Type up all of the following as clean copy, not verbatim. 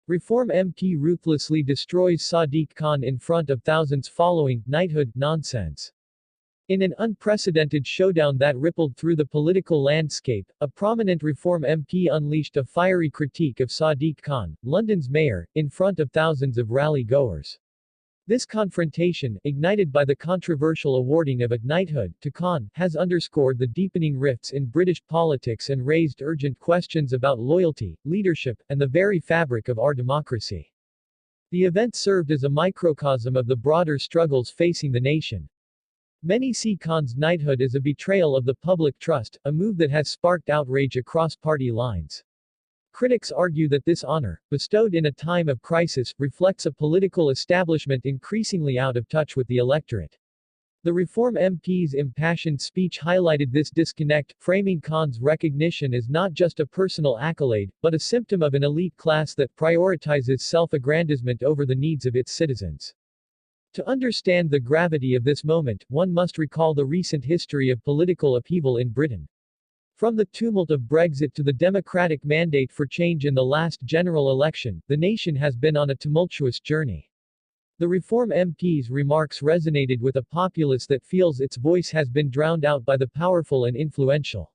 Reform MP ruthlessly destroys Sadiq Khan in front of thousands following knighthood nonsense. In an unprecedented showdown that rippled through the political landscape, a prominent Reform MP unleashed a fiery critique of Sadiq Khan, London's mayor, in front of thousands of rally-goers. This confrontation, ignited by the controversial awarding of a knighthood to Khan, has underscored the deepening rifts in British politics and raised urgent questions about loyalty, leadership, and the very fabric of our democracy. The event served as a microcosm of the broader struggles facing the nation. Many see Khan's knighthood as a betrayal of the public trust, a move that has sparked outrage across party lines. Critics argue that this honor, bestowed in a time of crisis, reflects a political establishment increasingly out of touch with the electorate. The Reform MP's impassioned speech highlighted this disconnect, framing Khan's recognition as not just a personal accolade, but a symptom of an elite class that prioritizes self-aggrandizement over the needs of its citizens. To understand the gravity of this moment, one must recall the recent history of political upheaval in Britain. From the tumult of Brexit to the democratic mandate for change in the last general election, the nation has been on a tumultuous journey. The Reform MP's remarks resonated with a populace that feels its voice has been drowned out by the powerful and influential.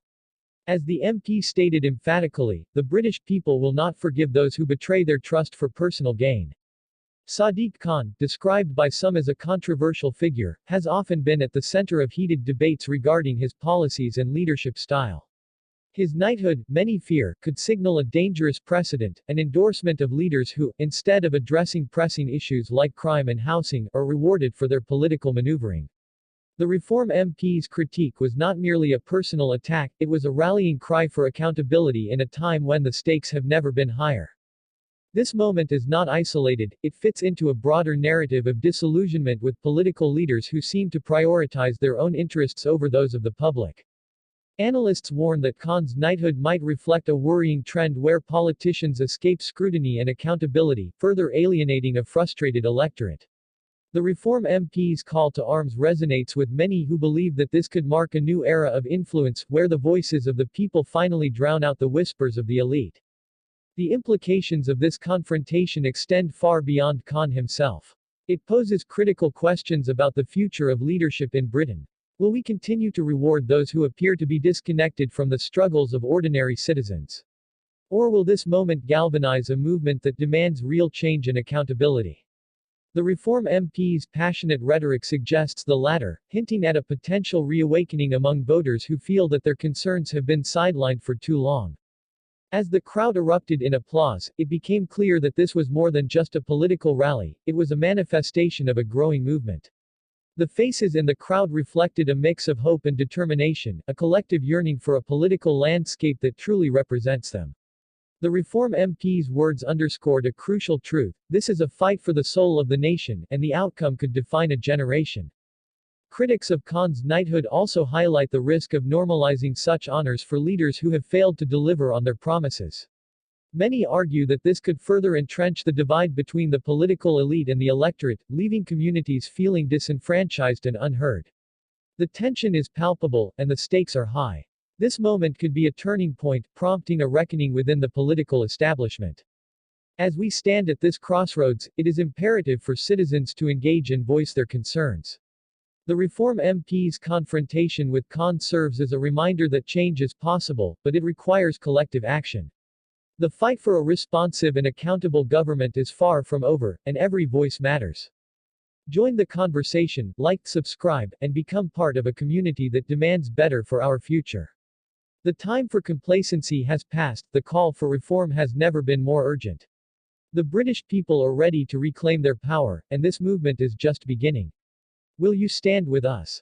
As the MP stated emphatically, the British people will not forgive those who betray their trust for personal gain. Sadiq Khan, described by some as a controversial figure, has often been at the center of heated debates regarding his policies and leadership style. His knighthood, many fear, could signal a dangerous precedent, an endorsement of leaders who, instead of addressing pressing issues like crime and housing, are rewarded for their political maneuvering. The Reform MP's critique was not merely a personal attack, it was a rallying cry for accountability in a time when the stakes have never been higher. This moment is not isolated, it fits into a broader narrative of disillusionment with political leaders who seem to prioritize their own interests over those of the public. Analysts warn that Khan's knighthood might reflect a worrying trend where politicians escape scrutiny and accountability, further alienating a frustrated electorate. The Reform MP's call to arms resonates with many who believe that this could mark a new era of influence, where the voices of the people finally drown out the whispers of the elite. The implications of this confrontation extend far beyond Khan himself. It poses critical questions about the future of leadership in Britain. Will we continue to reward those who appear to be disconnected from the struggles of ordinary citizens? Or will this moment galvanize a movement that demands real change and accountability? The Reform MP's passionate rhetoric suggests the latter, hinting at a potential reawakening among voters who feel that their concerns have been sidelined for too long. As the crowd erupted in applause, it became clear that this was more than just a political rally, it was a manifestation of a growing movement. The faces in the crowd reflected a mix of hope and determination, a collective yearning for a political landscape that truly represents them. The Reform MP's words underscored a crucial truth: this is a fight for the soul of the nation, and the outcome could define a generation. Critics of Khan's knighthood also highlight the risk of normalizing such honors for leaders who have failed to deliver on their promises. Many argue that this could further entrench the divide between the political elite and the electorate, leaving communities feeling disenfranchised and unheard. The tension is palpable, and the stakes are high. This moment could be a turning point, prompting a reckoning within the political establishment. As we stand at this crossroads, it is imperative for citizens to engage and voice their concerns. The Reform MP's confrontation with Khan serves as a reminder that change is possible, but it requires collective action. The fight for a responsive and accountable government is far from over, and every voice matters. Join the conversation, like, subscribe, and become part of a community that demands better for our future. The time for complacency has passed, the call for reform has never been more urgent. The British people are ready to reclaim their power, and this movement is just beginning. Will you stand with us?